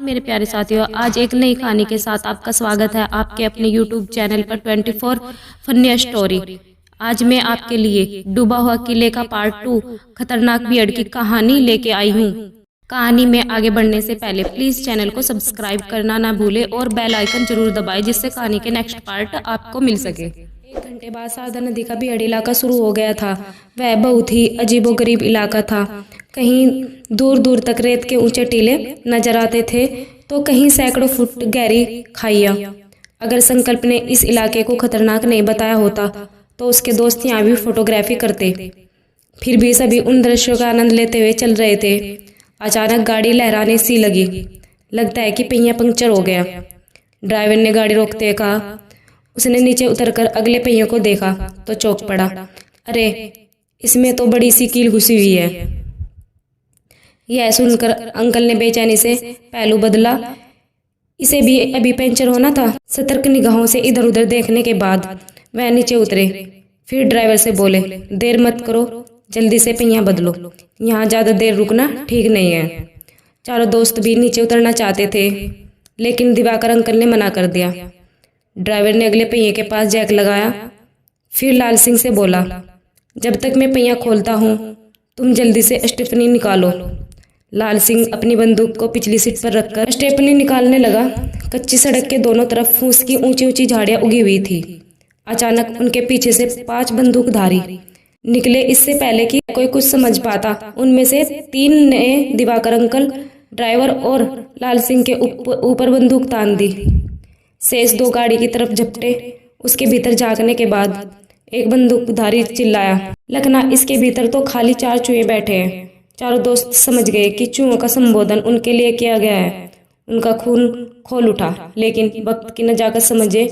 मेरे प्यारे साथियों, आज एक नई कहानी के साथ आपका स्वागत है आपके अपने YouTube चैनल पर 24 फनी स्टोरी। आज मैं आपके लिए डूबा हुआ किले का पार्ट 2 खतरनाक बियर्ड की कहानी लेके आई हूँ। कहानी में आगे बढ़ने से पहले प्लीज चैनल को सब्सक्राइब करना ना भूले और बेल आइकन जरूर दबाएं, जिससे कहानी के नेक्स्ट पार्ट आपको मिल सके। 1 घंटे बाद शारदा नदी का बियर्ड इलाका शुरू हो गया था। वह बहुत ही अजीबोगरीब इलाका था। कहीं दूर दूर तक रेत के ऊंचे टीले नजर आते थे तो कहीं सैकड़ों फुट गहरी खाइयां। अगर संकल्प ने इस इलाके को खतरनाक नहीं बताया होता तो उसके दोस्त यहाँ भी फोटोग्राफी करते। फिर भी सभी उन दृश्यों का आनंद लेते हुए चल रहे थे। अचानक गाड़ी लहराने सी लगी। लगता है कि पहिया पंक्चर हो गया। ड्राइवर ने गाड़ी रोकते हुए कहा। उसने नीचे उतरकर अगले पहियों को देखा तो चौंक पड़ा। अरे, इसमें तो बड़ी सी कील घुसी हुई है। यह सुनकर अंकल ने बेचैनी से पहलू बदला। इसे भी अभी पंचर होना था। सतर्क निगाहों से इधर उधर देखने के बाद वह नीचे उतरे। फिर ड्राइवर से बोले, देर मत करो, जल्दी से पहिया बदलो, यहाँ ज्यादा देर रुकना ठीक नहीं है। चारों दोस्त भी नीचे उतरना चाहते थे, लेकिन दिवाकर अंकल ने मना कर दिया। ड्राइवर ने अगले पहिए के पास जैक लगाया। फिर लाल सिंह से बोला, जब तक मैं पहिया खोलता हूँ तुम जल्दी से स्टेपनी निकालो। लाल सिंह अपनी बंदूक को पिछली सीट पर रखकर स्टेपनी निकालने लगा। कच्ची सड़क के दोनों तरफ फूस की ऊंची ऊंची झाड़ियां उगी हुई थी। अचानक उनके पीछे से 5 बंदूकधारी निकले। इससे पहले कि कोई कुछ समझ पाता, उनमें से 3 ने दिवाकर अंकल, ड्राइवर और लाल सिंह के ऊपर बंदूक तान दी। शेष 2 गाड़ी की तरफ झपटे। उसके भीतर झांकने के बाद एक बंदूकधारी चिल्लाया, लखना, इसके भीतर तो खाली 4 चूहे बैठे हैं। चारों दोस्त समझ गए कि चूहों का संबोधन उनके लिए किया गया है। उनका खून खोल उठा, लेकिन वक्त की नजाकत समझे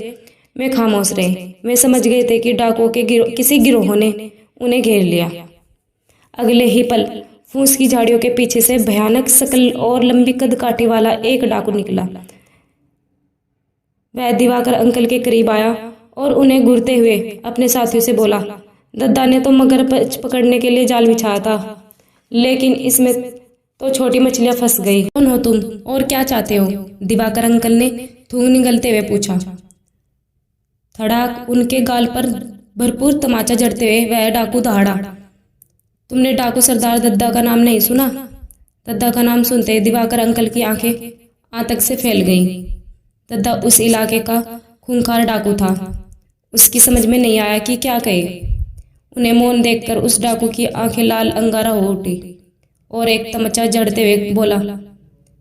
वे खामोश रहे। वे समझ गए थे कि डाकुओं के किसी गिरोह ने उन्हें घेर लिया। अगले ही पल फूस की झाड़ियों के पीछे से भयानक शकल और लंबी कद काठी वाला एक डाकू निकला। वह दिवाकर अंकल के करीब आया और उन्हें घूरते हुए अपने साथियों से बोला, दद्दा ने तो मगर पकड़ने के लिए जाल बिछाया था, लेकिन इसमें तो छोटी मछलियां फंस गई। कौन हो तुम और क्या चाहते हो? दिवाकर अंकल ने थूक निगलते हुए पूछा। धड़ाक उनके गाल पर भरपूर तमाचा जड़ते हुए वह डाकू दहाड़ा। तुमने डाकू सरदार दद्दा का नाम नहीं सुना? दद्दा का नाम सुनते दिवाकर अंकल की आंखें आतंक से फैल गईं। दद्दा उस इलाके का खूंखार डाकू था। उसकी समझ में नहीं आया कि क्या कहे। उन्हें मौन देखकर उस डाकू की आंखें लाल अंगारा हो उठी और एक तमचा जड़ते हुए बोला,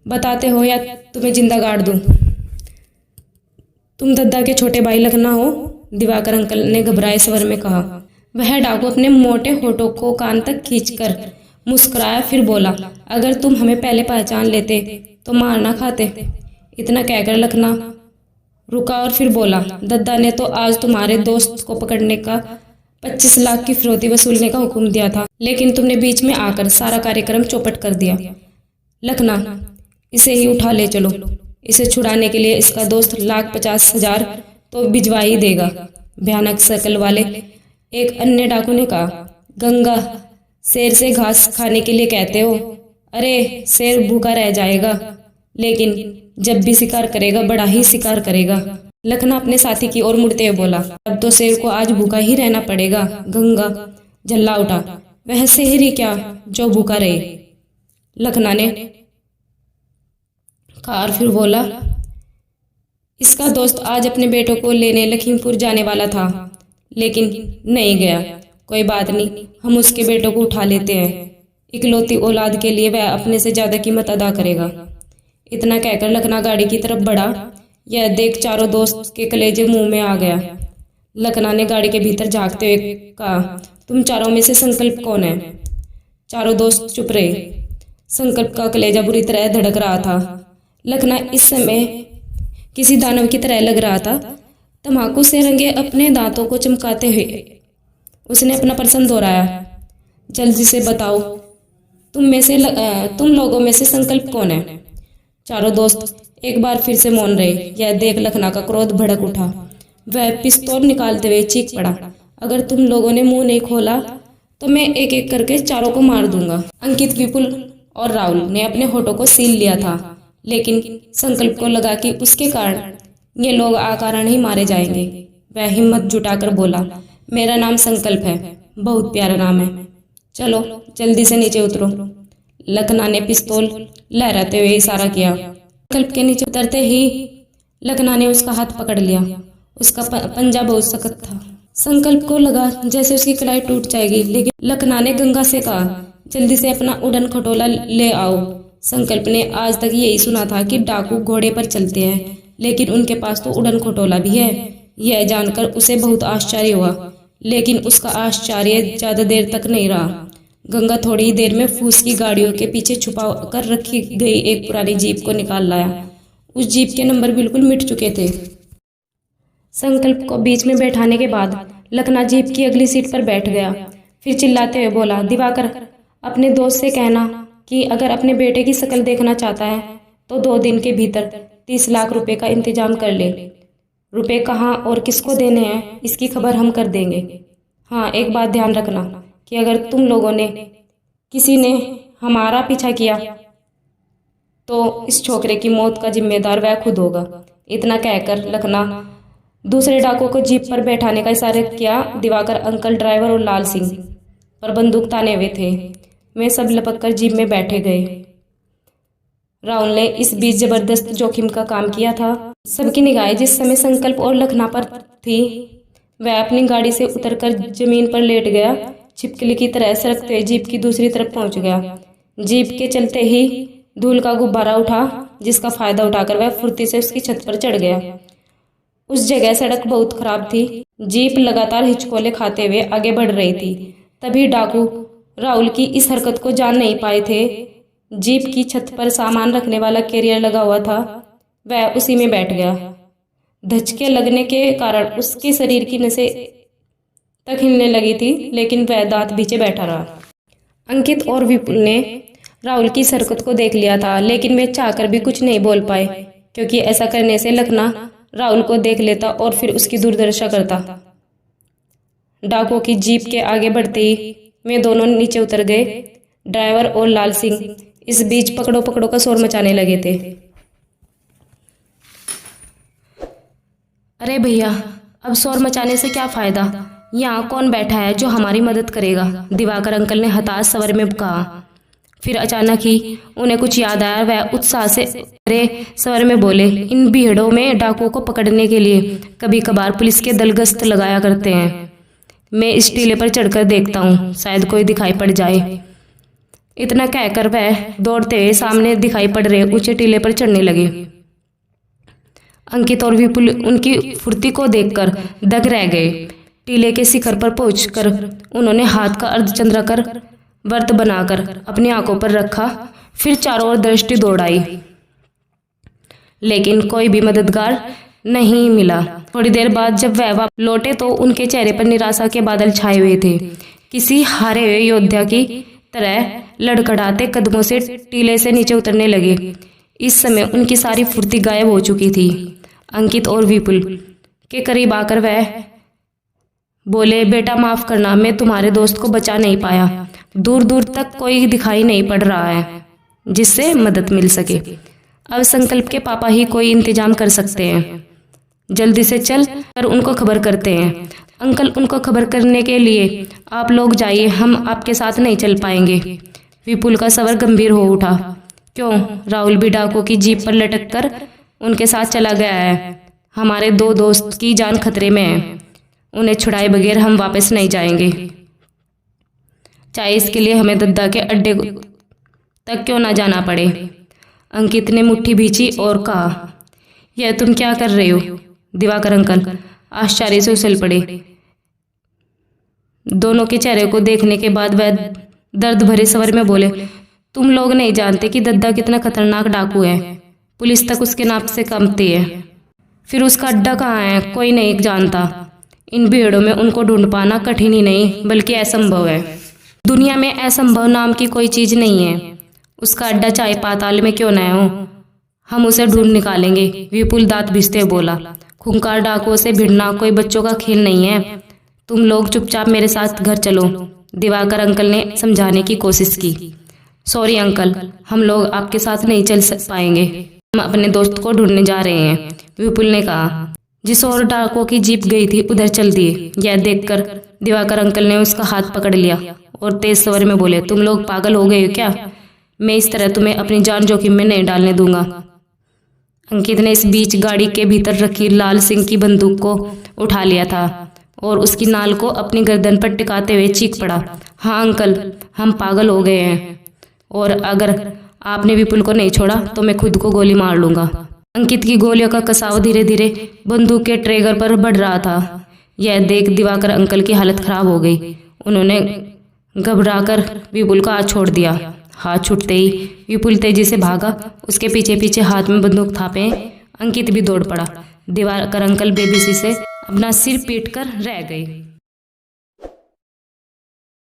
बताते हो या तुम्हें जिंदा गाड़ दूं? तुम दद्दा के छोटे भाई लखना हो? दिवाकर अंकल ने घबराए स्वर में कहा। वह डाकू अपने मोटे होठों को कान तक खींचकर मुस्कुराया, फिर बोला, अगर तुम हमें पहले पहचान लेते तो मार ना खाते। इतना कहकर लखना रुका और फिर बोला, दद्दा ने तो आज तुम्हारे दोस्त को पकड़ने का 25 लाख की फिरौती वसूलने का हुक्म दिया था, लेकिन तुमने बीच में आकर सारा कार्यक्रम चौपट कर दिया। लखना, इसे ही उठा ले चलो। इसे छुड़ाने के लिए इसका दोस्त 1,50,000 तो भिजवा ही देगा। भयानक शकल वाले एक अन्य डाकू ने कहा। गंगा, शेर से घास खाने के लिए कहते हो? अरे, शेर भूखा रह जाएगा, लेकिन जब भी शिकार करेगा बड़ा ही शिकार करेगा। लखना अपने साथी की ओर मुड़ते हुए बोला, अब तो शेर को आज भूखा ही रहना पड़ेगा। गंगा झल्ला उठा। वह शेर ही क्या जो भूखा रहे। लखना ने कहा और फिर बोला, इसका दोस्त आज अपने बेटों को लेने लखीमपुर जाने वाला था, लेकिन नहीं गया। कोई बात नहीं, हम उसके बेटों को उठा लेते हैं। इकलौती औलाद के लिए वह अपने से ज्यादा कीमत अदा करेगा। इतना कहकर लखना गाड़ी की तरफ बढ़ा। यह देख चारों दोस्त के कलेजे मुंह में आ गया। लखना ने गाड़ी के भीतर झांकते हुए कहा, तुम चारों में से संकल्प कौन है? चारों दोस्त चुप रहे। संकल्प का कलेजा बुरी तरह धड़क रहा था। लखना इस समय किसी दानव की तरह लग रहा था। तम्बाकू से रंगे अपने दांतों को चमकाते हुए उसने अपना प्रश्न दोहराया, जल्दी से बताओ, तुम लोगों में से संकल्प कौन है? चारों दोस्त एक बार फिर से मौन रहे। यह देख लखना का क्रोध भड़क उठा। वह पिस्तौल निकालते हुए चीख पड़ा, अगर तुम लोगों ने मुंह नहीं खोला तो मैं एक एक करके चारों को मार दूंगा। अंकित, विपुल और राहुल ने अपने होठों को सील लिया था, लेकिन संकल्प को लगा कि उसके कारण ये लोग अकारण ही मारे जाएंगे। वह हिम्मत जुटाकर बोला, मेरा नाम संकल्प है, बहुत प्यारा नाम है, चलो जल्दी से नीचे उतरो। लखना ने पिस्तौल लहराते हुए इशारा किया। संकल्प के नीचे उतरते ही लखना ने उसका हाथ पकड़ लिया। उसका पंजा बहुत सख्त था। संकल्प को लगा जैसे उसकी कलाई टूट जाएगी, लेकिन लखना ने गंगा से कहा, जल्दी से अपना उड़न खटोला ले आओ। संकल्प ने आज तक यही सुना था कि डाकू घोड़े पर चलते हैं, लेकिन उनके पास तो उड़न खटोला भी है। यह जानकर उसे बहुत आश्चर्य हुआ, लेकिन उसका आश्चर्य ज्यादा देर तक नहीं रहा। गंगा थोड़ी ही देर में फूस की गाड़ियों के पीछे छुपा कर रखी गई एक पुरानी जीप को निकाल लाया। उस जीप के नंबर बिल्कुल मिट चुके थे। संकल्प को बीच में बैठाने के बाद लखना जीप की अगली सीट पर बैठ गया। फिर चिल्लाते हुए बोला, दिवाकर, अपने दोस्त से कहना कि अगर अपने बेटे की शक्ल देखना चाहता है तो 2 दिन के भीतर 30 लाख रुपए का इंतजाम कर ले। रुपए कहाँ और किसको देने हैं इसकी खबर हम कर देंगे। हाँ, एक बात ध्यान रखना कि अगर तुम लोगों ने किसी ने हमारा पीछा किया तो इस छोकरे की मौत का जिम्मेदार वह खुद होगा। इतना कहकर लखना दूसरे डाकुओं को जीप पर बैठाने का इशारा किया। दिवाकर अंकल, ड्राइवर और लाल सिंह पर बंदूक ताने हुए थे। वे सब लपक कर जीप में बैठे गए। राहुल ने इस बीच जबरदस्त जोखिम का काम किया था। सबकी निगाहें जिस समय संकल्प और लखना पर थी, वह अपनी गाड़ी से उतरकर जमीन पर लेट गया। छिपकली की तरह सरकते हुए जीप की दूसरी तरफ पहुंच गया। जीप के चलते ही धूल का गुब्बारा उठा, जिसका फायदा उठाकर वह फुर्ती से उसकी छत पर चढ़ गया। उस जगह सड़क बहुत खराब थी। जीप लगातार हिचकोले खाते हुए आगे बढ़ रही थी। तभी डाकू राहुल की इस हरकत को जान नहीं पाए थे। जीप की छत पर सामान रखने वाला कैरियर लगा हुआ था, वह उसी में बैठ गया। धचके लगने के कारण उसके शरीर की नसें तक हिलने लगी थी, लेकिन वह दांत बीचे बैठा रहा। अंकित और विपुल ने राहुल की इस हरकत को देख लिया था, लेकिन वे चाहकर भी कुछ नहीं बोल पाए, क्योंकि ऐसा करने से लखना राहुल को देख लेता और फिर उसकी दुर्दशा करता। डाकुओं की जीप के आगे बढ़ते ही वे दोनों नीचे उतर गए। ड्राइवर और लाल सिंह इस बीच पकड़ो पकड़ो का शोर मचाने लगे थे। अरे भैया, अब शोर मचाने से क्या फायदा? यहाँ कौन बैठा है जो हमारी मदद करेगा? दिवाकर अंकल ने हताश स्वर में कहा। फिर अचानक ही उन्हें कुछ याद आया। वह उत्साह से अरे स्वर में बोले, इन भीड़ों में डाकुओं को पकड़ने के लिए कभी कभार पुलिस के दल गश्त लगाया करते हैं। मैं इस टीले पर चढ़कर देखता हूँ, शायद कोई दिखाई पड़ जाए। इतना कहकर वह दौड़ते हुए सामने दिखाई पड़ रहे ऊंचे टीले पर चढ़ने लगे। अंकित और विपुल उनकी फुर्ती को देखकर दंग रह गए। टीले के शिखर पर पहुंचकर उन्होंने हाथ का अर्धचंद्राकार व्रत बनाकर अपनी आंखों पर रखा। फिर चारों ओर दृष्टि दौड़ाई, लेकिन कोई भी मददगार नहीं मिला। थोड़ी देर बाद जब वह लौटे तो उनके चेहरे पर निराशा के बादल छाए हुए थे। किसी हारे हुए योद्धा की तरह लड़खड़ाते कदमों से टीले से नीचे उतरने लगे। इस समय उनकी सारी फुर्ती गायब हो चुकी थी। अंकित और विपुल के करीब आकर वह बोले, बेटा माफ करना, मैं तुम्हारे दोस्त को बचा नहीं पाया। दूर दूर तक कोई दिखाई नहीं पड़ रहा है जिससे मदद मिल सके। अब संकल्प के पापा ही कोई इंतजाम कर सकते हैं। जल्दी से चल कर उनको खबर करते हैं। अंकल, उनको खबर करने के लिए आप लोग जाइए, हम आपके साथ नहीं चल पाएंगे। विपुल का स्वर गंभीर हो उठा। क्यों? राहुल भी डाकुओं की जीप पर लटक कर उनके साथ चला गया है। हमारे 2 दोस्त की जान खतरे में है। उन्हें छुड़ाए बगैर हम वापस नहीं जाएंगे, चाहे इसके लिए हमें दद्दा के अड्डे तक क्यों ना जाना पड़े। अंकित ने मुट्ठी भींची और कहा, यह तुम क्या कर रहे हो? दिवाकर अंकल आश्चर्य से उछल पड़े। दोनों के चेहरे को देखने के बाद वह दर्द भरे स्वर में बोले, तुम लोग नहीं जानते कि दद्दा कितना खतरनाक डाकू है। पुलिस तक उसके नाम से कांपती है। फिर उसका अड्डा कहाँ है कोई नहीं जानता। इन भीड़ों में उनको ढूंढ पाना कठिन ही नहीं बल्कि असंभव है। दुनिया में असंभव नाम की कोई चीज नहीं है। उसका अड्डा चाहे पाताल में क्यों न हो, हम उसे ढूंढ निकालेंगे। विपुल दांत भिसते बोला, खूंखार डाकुओं से भिड़ना कोई बच्चों का खेल नहीं है। तुम लोग चुपचाप मेरे साथ घर चलो। दिवाकर अंकल ने समझाने की कोशिश की। सॉरी अंकल, हम लोग आपके साथ नहीं चल पाएंगे। हम अपने दोस्त को ढूंढने जा रहे हैं, विपुल ने कहा। जिस ओर डाकुओं की जीप गई थी उधर चल दिए। यह देखकर दिवाकर अंकल ने उसका हाथ पकड़ लिया और तेज स्वर में बोले, तुम लोग पागल हो गए हो क्या? मैं इस तरह तुम्हें अपनी जान जोखिम में नहीं डालने दूंगा। अंकित ने इस बीच गाड़ी के भीतर रखी लाल सिंह की बंदूक को उठा लिया था और उसकी नाल को अपनी गर्दन पर टिकाते हुए चीख पड़ा, हाँ अंकल, हम पागल हो गए हैं और अगर आपने विपुल को नहीं छोड़ा तो मैं खुद को गोली मार लूंगा। अंकित की गोलियों का कसाव धीरे धीरे बंदूक के ट्रिगर पर बढ़ रहा था। यह देख दिवाकर अंकल की हालत खराब हो गई। उन्होंने घबराकर विपुल का हाथ छोड़ दिया। हाथ छूटते ही विपुल तेजी से भागा। उसके पीछे पीछे हाथ में बंदूक थापे अंकित भी दौड़ पड़ा। दिवाकर अंकल बेबसी से अपना सिर पीट कर रह गए।